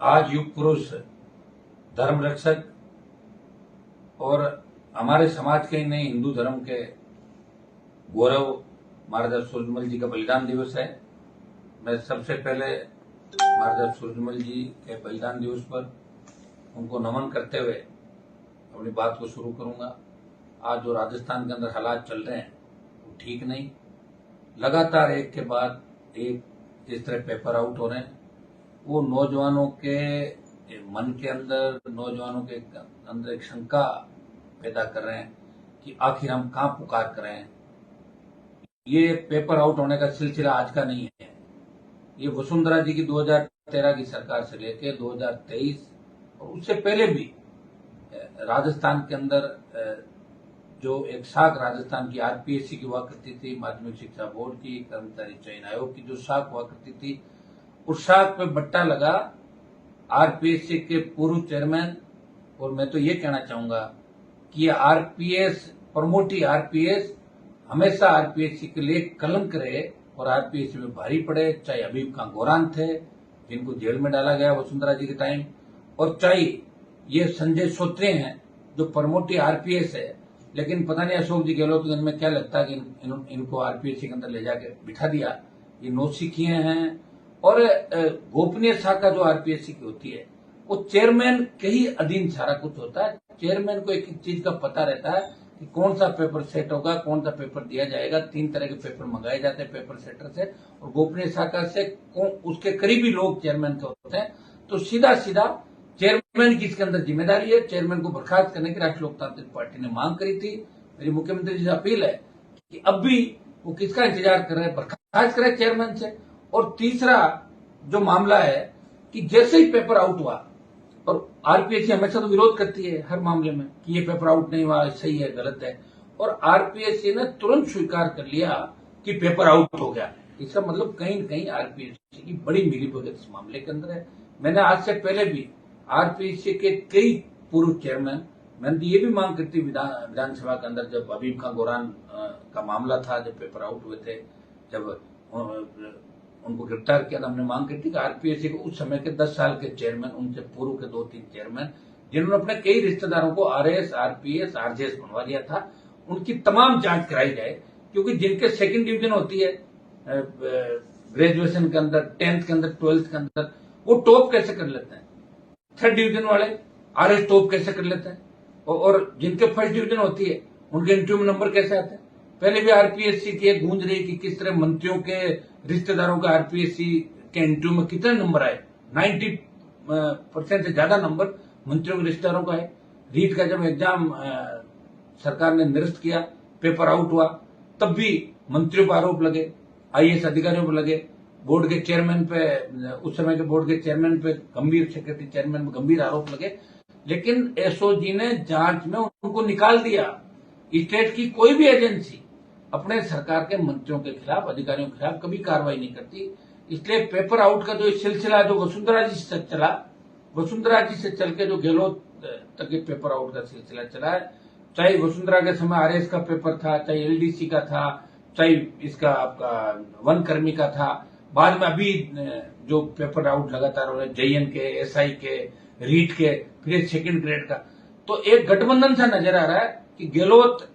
आज युग पुरुष, धर्म रक्षक और हमारे समाज के ही नहीं हिंदू धर्म के गौरव महाराजा सूरजमल जी का बलिदान दिवस है। मैं सबसे पहले महाराजा सूरजमल जी के बलिदान दिवस पर उनको नमन करते हुए अपनी बात को शुरू करूंगा। आज जो राजस्थान के अंदर हालात चल रहे हैं वो ठीक नहीं। लगातार एक के बाद एक जिस तरह पेपर आउट हो रहे हैं, वो नौजवानों के मन के अंदर, नौजवानों के अंदर एक शंका पैदा कर रहे हैं कि आखिर हम कहां पुकार कर रहे हैं। ये पेपर आउट होने का सिलसिला आज का नहीं है। ये वसुंधरा जी की 2013 की सरकार से लेकर 2023 और उससे पहले भी राजस्थान के अंदर जो एक शाख राजस्थान की आरपीएससी की हुआ करती थी, माध्यमिक शिक्षा बोर्ड की, कर्मचारी चयन आयोग की जो शाख हुआ करती थी, उस शाख पे बट्टा लगा आरपीएससी के पूर्व चेयरमैन। और मैं तो ये कहना चाहूंगा कि आरपीएस, प्रमोटी आरपीएस हमेशा आरपीएससी के लिए कलंक रहे और आरपीएससी में भारी पड़े। चाहे हबीब खां गोरान थे जिनको जेल में डाला गया वसुंधरा जी के टाइम, और चाहे ये संजय सोत्रे हैं जो प्रमोटी आरपीएस है। लेकिन पता नहीं अशोक जी गहलोत को इनमें क्या लगता है कि इनको आरपीएससी के अंदर ले जाके बिठा दिया। ये नौसिखिए हैं और गोपनीय शाखा जो आरपीएससी की होती है वो चेयरमैन के ही अधीन सारा कुछ होता है। चेयरमैन को एक चीज का पता रहता है कि कौन सा पेपर सेट होगा, कौन सा पेपर दिया जाएगा। 3 तरह के पेपर मंगाए जाते हैं पेपर सेटर से, और गोपनीय शाखा से उसके करीबी लोग चेयरमैन के होते हैं। तो सीधा सीधा चेयरमैन की इसके अंदर जिम्मेदारी है। चेयरमैन को बर्खास्त करने की राष्ट्रीय लोकतांत्रिक पार्टी ने मांग करी थी। मेरी मुख्यमंत्री जी से अपील है कि अब भी वो किसका इंतजार कर रहे हैं, बर्खास्त करें चेयरमैन से। और तीसरा जो मामला है कि जैसे ही पेपर आउट हुआ, और आरपीएससी हमेशा तो विरोध करती है हर मामले में कि ये पेपर आउट नहीं हुआ, सही है, गलत है, और आरपीएससी ने तुरंत स्वीकार कर लिया कि पेपर आउट हो गया। इसका मतलब कहीं न कहीं आरपीएससी की बड़ी मिलीभगत इस मामले के अंदर है। मैंने आज से पहले भी आरपीएससी के कई पूर्व चेयरमैन, मैंने ये भी मांग की थी विधानसभा के अंदर, जब हबीब खां गोरान का मामला था, जब पेपर आउट हुए थे, जब उनको गिरफ्तार किया था, हमने मांग की थी कि आरपीएससी को उस समय के 10 साल के चेयरमैन, उनसे पूर्व के 2-3 चेयरमैन जिन्होंने अपने कई रिश्तेदारों को आरएस, आरपीएस, आरजेएस बनवा दिया था, उनकी तमाम जांच कराई जाए। क्योंकि जिनके सेकंड डिवीजन होती है ग्रेजुएशन के अंदर, 10th के अंदर, 12th के अंदर, वो टॉप कैसे कर लेते हैं। 3rd डिवीजन वाले आरएस टॉप कैसे कर लेते हैं, और जिनके 1st डिवीजन होती है उनके इंटरव्यू में नंबर कैसे आते हैं। पहले भी आरपीएससी की एक गूंज रही कि किस तरह मंत्रियों के रिश्तेदारों के आरपीएससी के इंटरव्यू में कितने नंबर आए। 90% से ज्यादा नंबर मंत्रियों के रिश्तेदारों का है। रीट का जब एग्जाम सरकार ने निरस्त किया, पेपर आउट हुआ, तब भी मंत्रियों पर आरोप लगे, आईएएस अधिकारियों पर लगे, बोर्ड के चेयरमैन पे, उस समय के बोर्ड के चेयरमैन पे, गंभीर सेक्रेटरी चेयरमैन पे गंभीर आरोप लगे। लेकिन एसओजी ने जांच में उनको निकाल दिया। स्टेट की कोई भी एजेंसी अपने सरकार के मंत्रियों के खिलाफ, अधिकारियों के खिलाफ कभी कार्रवाई नहीं करती। इसलिए पेपर आउट का जो सिलसिला जो वसुंधरा जी से चला, वसुंधरा जी से चल के जो गहलोत तक पेपर आउट का सिलसिला चला है, चाहे वसुंधरा के समय आरएस का पेपर था, चाहे एलडीसी का था, चाहे इसका आपका वन कर्मी का था, बाद में अभी जो पेपर आउट लगातार हो रहे जेईएन के, एसआई के, रीट के, फिर सेकंड ग्रेड का, तो एक गठबंधन सा नजर आ रहा है कि गहलोत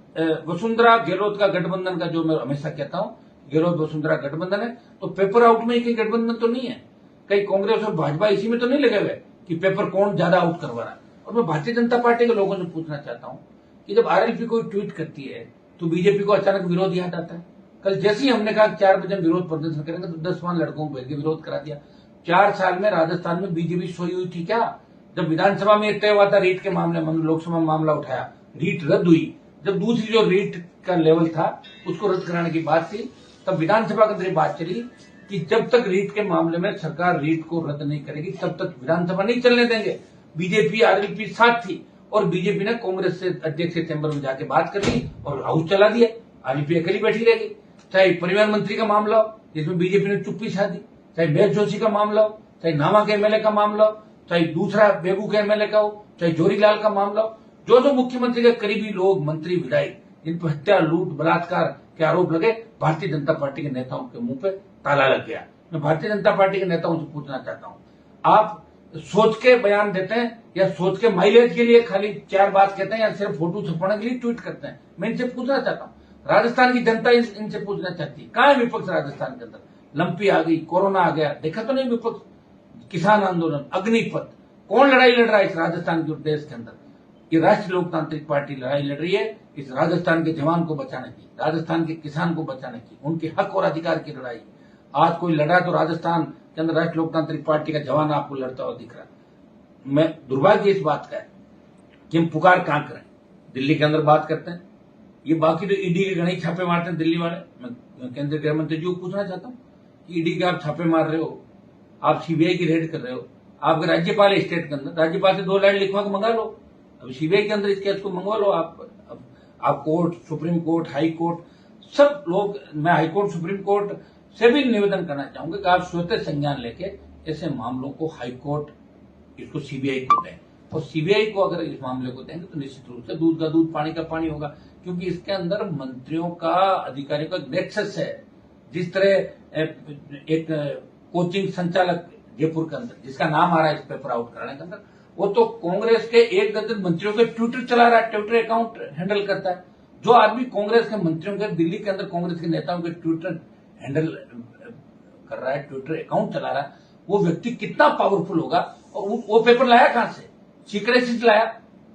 वसुंधरा गहलोत का गठबंधन का, जो मैं हमेशा कहता हूं गहलोत वसुंधरा गठबंधन है, तो पेपर आउट में कहीं गठबंधन तो नहीं है। कहीं कांग्रेस और भाजपा इसी में तो नहीं लगे हुए कि पेपर कौन ज्यादा आउट करवा रहा है। और मैं भारतीय जनता पार्टी के लोगों से पूछना चाहता हूं कि जब आरएलपी कोई ट्वीट करती है तो बीजेपी को अचानक विरोध याद आता है। कल जैसे ही हमने कहा 4 बजे विरोध प्रदर्शन करेंगे तो 10 लड़कों को भेज के विरोध करा दिया। 4 साल में राजस्थान में बीजेपी सोई हुई थी क्या? जब विधानसभा में तय हुआ था रीट के मामले में, लोकसभा में मामला उठाया, रीट रद्द हुई, जब दूसरी जो रीट का लेवल था उसको रद्द कराने की बात थी, तब विधानसभा के अंदर बात चली कि जब तक रीट के मामले में सरकार रीट को रद्द नहीं करेगी तब तक विधानसभा नहीं चलने देंगे। बीजेपी आरएलपी साथ थी और बीजेपी ने कांग्रेस से अध्यक्ष के चैम्बर में जाके बात कर ली और हाउस चला दिया। आरएलपी अकेली बैठी रहेगी। चाहे परिवहन मंत्री का मामला हो जिसमें बीजेपी ने चुप्पी छा दी, चाहे मेघ जोशी का मामला हो, चाहे नामा के एमएलए का मामला हो, चाहे दूसरा बेगू के एमएलए का हो, चाहे जोरीलाल का मामला हो, जो मुख्यमंत्री के करीबी लोग, मंत्री, विधायक, इन पर हत्या, लूट, बलात्कार के आरोप लगे, भारतीय जनता पार्टी के नेताओं के मुंह पे ताला लग गया। मैं भारतीय जनता पार्टी के नेताओं से पूछना चाहता हूं, आप सोच के बयान देते हैं या सोच के माइलेज के लिए खाली चार बात कहते हैं या सिर्फ फोटो छपाने के लिए ट्वीट करते हैं। मैं इनसे पूछना चाहता हूं, राजस्थान की जनता इनसे पूछना चाहती है, कहां है विपक्ष राजस्थान के अंदर? लंपी आ गई, कोरोना आ गया, देखा तो नहीं विपक्ष? किसान आंदोलन, अग्निपथ, कौन लड़ाई लड़ रहा है इस राजस्थान के देश के अंदर? ये राष्ट्रीय लोकतांत्रिक पार्टी लड़ाई लड़ रही है इस राजस्थान के जवान को बचाने की, राजस्थान के किसान को बचाने की, उनके हक और अधिकार की लड़ाई। आज कोई लड़ा तो राजस्थान के अंदर राष्ट्रीय लोकतांत्रिक पार्टी का जवान आपको लड़ता हुआ दिख रहा है। मैं दुर्भाग्य इस बात का है कि हम पुकार कहां करें। दिल्ली के अंदर बात करते हैं, ये बाकी तो ईडी के गणित छापे मारते हैं दिल्ली वाले। मैं केंद्रीय गृह मंत्री जी को पूछना चाहता हूँ कि ईडी के आप छापे मार रहे हो, आप सीबीआई की रेड कर रहे हो, आपके राज्यपाल है स्टेट के अंदर, राज्यपाल से 2 लाइन लिखवा के मंगा लो, अब सीबीआई के अंदर इस केस को मंगवा लो। आप court, supreme court, high court, सब लोग, मैं हाई कोर्ट, सुप्रीम कोर्ट से भी निवेदन करना चाहूंगा कि आप स्वतः संज्ञान लेके ऐसे मामलों को हाई कोर्ट इसको सीबीआई को दें, और सीबीआई को अगर इस मामले को देंगे तो निश्चित रूप से दूध का दूध पानी का पानी होगा, क्योंकि इसके अंदर मंत्रियों का, अधिकारियों का नेक्सस है। जिस तरह एक कोचिंग संचालक जयपुर के अंदर जिसका नाम आ रहा है इस पेपर आउट कराने के अंदर, वो तो कांग्रेस के 1 दर्जन मंत्रियों के ट्विटर चला रहा है, ट्विटर अकाउंट हैंडल करता है। जो आदमी कांग्रेस के मंत्रियों के, दिल्ली के अंदर कांग्रेस के नेताओं के ट्विटर हैंडल कर रहा है, ट्विटर अकाउंट चला रहा है, वो व्यक्ति कितना पावरफुल होगा। और वो पेपर लाया कहां से? सीक्रेसी से लाया।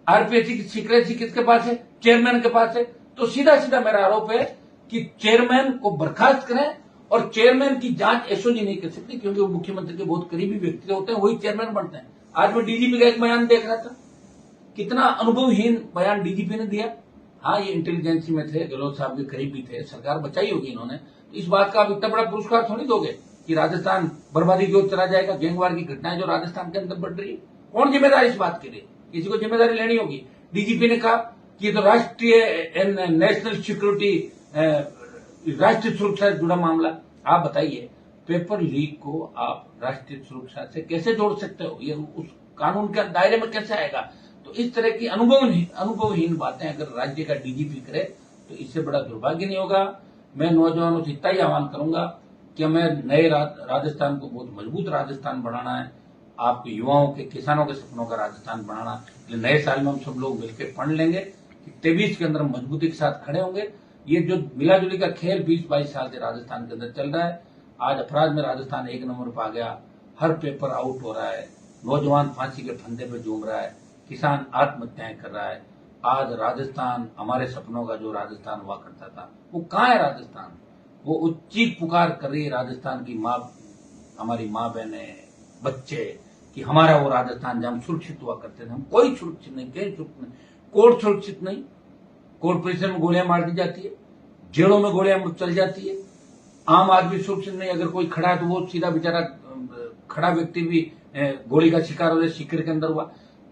आरपीएससी की सीक्रेसी किसके पास है? चेयरमैन के पास है। तो सीधा सीधा मेरा आरोप है कि चेयरमैन को बर्खास्त करें, और चेयरमैन की जांच एसओजी नहीं कर सकती, क्योंकि वो मुख्यमंत्री के बहुत करीबी व्यक्ति होते हैं, वही चेयरमैन बनते हैं। आज मैं डीजीपी का एक बयान देख रहा था, कितना अनुभवहीन बयान डीजीपी ने दिया। हाँ, ये इंटेलिजेंसी में थे, गहलोत साहब के करीबी थे, सरकार बचाई होगी इन्होंने, तो इस बात का आप इतना बड़ा पुरस्कार थोड़ी दोगे कि राजस्थान बर्बादी की ओर चला जाएगा। गैंगवार की घटनाएं जो राजस्थान के अंदर बढ़ रही है, कौन जिम्मेदार इस बात के लिए? किसी को जिम्मेदारी लेनी होगी। डीजीपी ने कहा कि ये तो राष्ट्रीय नेशनल सिक्योरिटी, राष्ट्रीय सुरक्षा से जुड़ा मामला। आप बताइए, पेपर लीक को आप राष्ट्रीय सुरक्षा से कैसे जोड़ सकते हो? ये उस कानून के दायरे में कैसे आएगा? तो इस तरह की अनुभवहीन बातें अगर राज्य का डीजीपी करे तो इससे बड़ा दुर्भाग्य नहीं होगा। मैं नौजवानों से इतना ही आह्वान करूंगा कि हमें नए राजस्थान को बहुत मजबूत राजस्थान बनाना है, आपके युवाओं के, किसानों के सपनों का राजस्थान बनाना। नए साल में हम सब लोग मिलकर पढ़ लेंगे कि 23 के अंदर मजबूती के साथ खड़े होंगे। ये जो मिलाजुली का खेल 20-22 साल से राजस्थान के अंदर चल रहा है, आज अपराध में राजस्थान 1 नंबर पर आ गया, हर पेपर आउट हो रहा है, नौजवान फांसी के फंदे पे झूम रहा है, किसान आत्महत्याएं कर रहा है। आज राजस्थान, हमारे सपनों का जो राजस्थान हुआ करता था, वो कहाँ है राजस्थान? वो चीख पुकार कर रही है राजस्थान की माँ, हमारी माँ बहने, बच्चे, कि हमारा वो राजस्थान जहां हम सुरक्षित हुआ करते थे। हम कोई सुरक्षित नहीं, कहीं सुरक्षित नहीं, कोर्ट सुरक्षित नहीं, कोर्ट परिसर में गोलियां मार दी जाती है, जेलों में गोलियां चल जाती है, आम आदमी सुरक्षित नहीं। अगर कोई खड़ा है तो वो सीधा बेचारा खड़ा व्यक्ति भी गोली का शिकार हो जाए, शिकर के अंदर हुआ।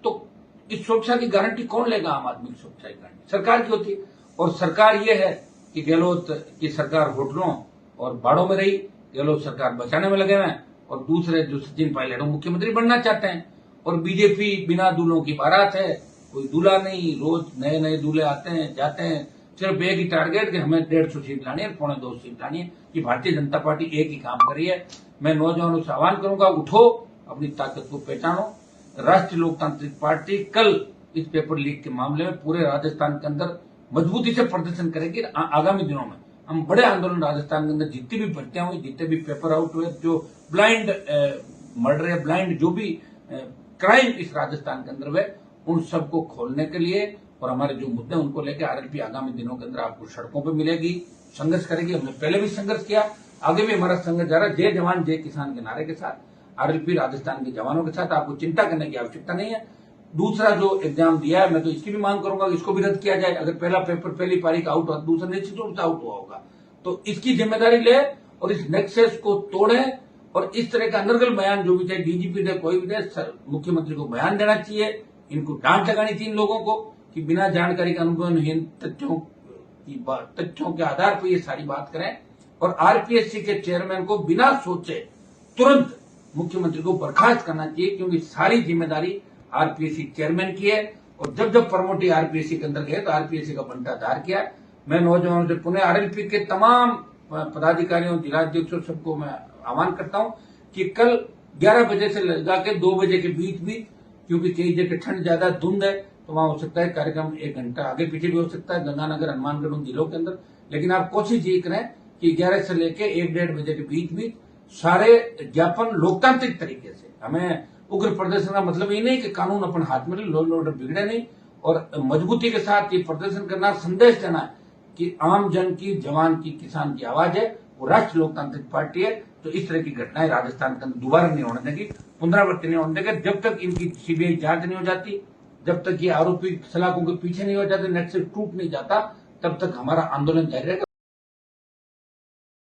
तो इस सुरक्षा की गारंटी कौन लेगा? आम आदमी की सुरक्षा की गारंटी सरकार की होती है। और सरकार ये है कि गहलोत की सरकार होटलों और बाड़ों में रही, गहलोत सरकार बचाने में लगे हुए हैं, और दूसरे जो सचिन पायलट मुख्यमंत्री बनना चाहते हैं। और बीजेपी बिना दूल्हों की बारात है, कोई दूल्हा नहीं, रोज नए नए दूल्हे आते हैं जाते हैं, सिर्फ एक ही टारगेट कि हमें 150 सीट लानी है, 1.25 सीट लानी है। कि भारतीय जनता पार्टी एक ही काम कर रही है। मैं नौजवानों से आह्वान करूंगा, उठो, अपनी ताकत को पहचानो। राष्ट्रीय लोकतांत्रिक पार्टी कल इस पेपर लीक के मामले में पूरे राजस्थान के अंदर मजबूती से प्रदर्शन करेगी। आगामी दिनों में हम बड़े आंदोलन राजस्थान के अंदर, जितनी भी भर्तियां हुई, जितने भी पेपर आउट हुए, जो ब्लाइंड मर्डर है, ब्लाइंड जो भी क्राइम इस राजस्थान के अंदर हुए, उन सबको खोलने के लिए और हमारे जो मुद्दे उनको लेकर आरएलपी आगामी दिनों के अंदर आपको सड़कों पर मिलेगी, संघर्ष करेगी। हमने पहले भी संघर्ष किया, आगे भी हमारा संघर्ष जा रहा है। जय जवान जय किसान के नारे के साथ आरएलपी राजस्थान के जवानों के साथ। आपको चिंता करने की आवश्यकता नहीं है। दूसरा जो एग्जाम दिया है, मैं तो इसकी भी मांग करूंगा कि इसको भी रद्द किया जाए। अगर पहला पेपर पहली पारी का आउट हुआ, दूसरा निश्चित रूप से आउट हुआ होगा, तो इसकी जिम्मेदारी ले और इस नेक्सस को तोड़े। और इस तरह का अनर्गल बयान जो भी चाहे डीजीपी दे, कोई भी दे, मुख्यमंत्री को बयान देना चाहिए। इनको डांट लगानी चाहिए इन लोगों को कि बिना जानकारी के अनुभवहीन तथ्यों के आधार पर ये सारी बात करें। और आरपीएससी के चेयरमैन को बिना सोचे तुरंत मुख्यमंत्री को बर्खास्त करना चाहिए, क्योंकि सारी जिम्मेदारी आरपीएससी चेयरमैन की है। और जब जब प्रमोटी आरपीएससी के अंदर गए तो आरपीएससी का बंटाधार किया। मैं नौजवानों से पुनः आरएलपी के तमाम पदाधिकारियों, जिलाध्यक्षों, सबको मैं आह्वान करता हूं कि कल 11 बजे से लगा के 2 बजे के बीच भी, क्योंकि कई जगह ठंड ज्यादा, धुंध है, तो वहां हो सकता है कार्यक्रम 1 घंटा आगे पीछे भी हो सकता है गंगानगर, हनुमानगढ़ उन जिलों के अंदर। लेकिन आप कोशिश ये करें कि 11 से लेके 1-1:30 बजे के बीच भी सारे ज्ञापन लोकतांत्रिक तरीके से, हमें उग्र प्रदर्शन का मतलब ये नहीं कि कानून अपन हाथ में ले, लॉ एंड ऑर्डर बिगड़े नहीं, और मजबूती के साथ ये प्रदर्शन करना, संदेश देना है कि आम जन की, जवान की, किसान की आवाज है, वो राष्ट्रीय लोकतांत्रिक पार्टी है। तो इस तरह की घटनाएं राजस्थान के अंदर दोबारा नहीं होने देगी, पुनरावृत्ति नहीं होने देगी, जब तक इनकी सीबीआई जांच नहीं हो जाती, जब तक ये आरोपी सलाखों के पीछे नहीं हो जाते, नेट से टूट नहीं जाता, तब तक हमारा आंदोलन जारी रहेगा।